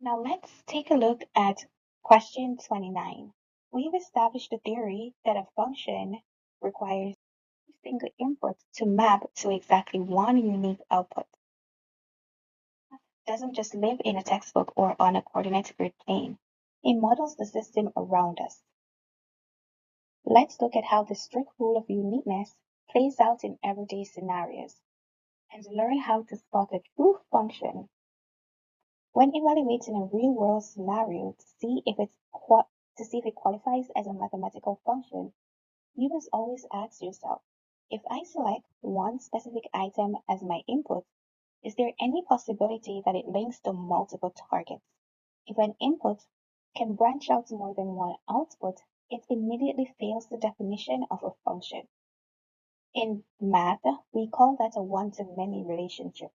Now let's take a look at question 29. We've established the theory that a function requires a single input to map to exactly one unique output. It doesn't just live in a textbook or on a coordinate grid plane. It models the system around us. Let's look at how the strict rule of uniqueness plays out in everyday scenarios and learn how to spot a true function when evaluating a real-world scenario to see if it qualifies as a mathematical function. You must always ask yourself, if I select one specific item as my input, is there any possibility that it links to multiple targets? If an input can branch out to more than one output, it immediately fails the definition of a function. In math, we call that a one-to-many relationship.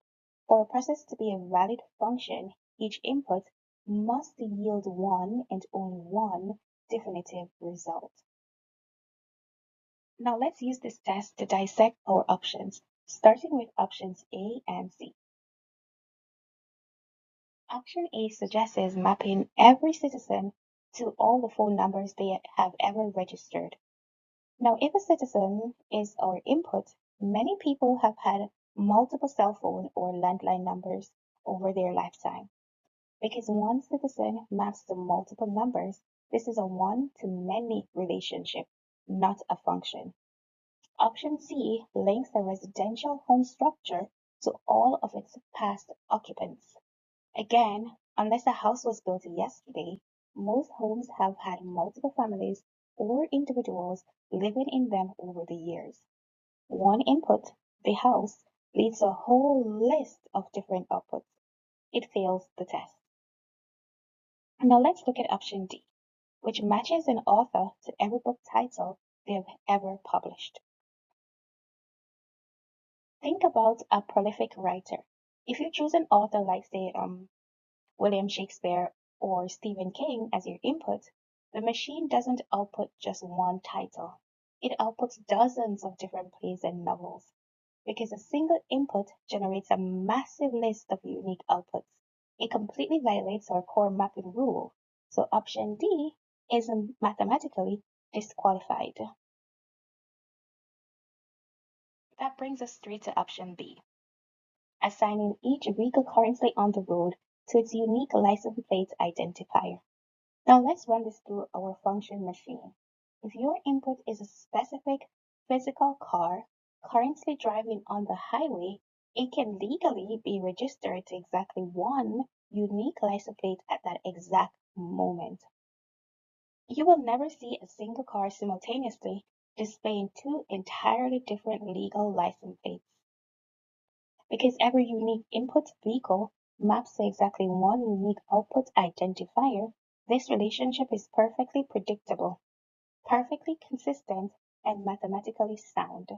For a process to be a valid function, each input must yield one and only one definitive result. Now let's use this test to dissect our options, starting with options A and C. Option A suggests mapping every citizen to all the phone numbers they have ever registered. Now, if a citizen is our input, many people have had multiple cell phone or landline numbers over their lifetime. Because one citizen maps to multiple numbers, this is a one-to-many relationship, not a function. Option C links a residential home structure to all of its past occupants. Again, unless a house was built yesterday, most homes have had multiple families or individuals living in them over the years. One input, the house, leads to a whole list of different outputs. It fails the test. Now let's look at option D, which matches an author to every book title they have ever published. Think about a prolific writer. If you choose an author like, say, William Shakespeare or Stephen King as your input, the machine doesn't output just one title. It outputs dozens of different plays and novels, because a single input generates a massive list of unique outputs. It completely violates our core mapping rule, so option D is mathematically disqualified. That brings us straight to option B, assigning each vehicle currently on the road to its unique license plate identifier. Now let's run this through our function machine. If your input is a specific physical car currently driving on the highway, it can legally be registered to exactly one unique license plate at that exact moment. You will never see a single car simultaneously displaying two entirely different legal license plates. Because every unique input vehicle maps to exactly one unique output identifier, this relationship is perfectly predictable, perfectly consistent, and mathematically sound.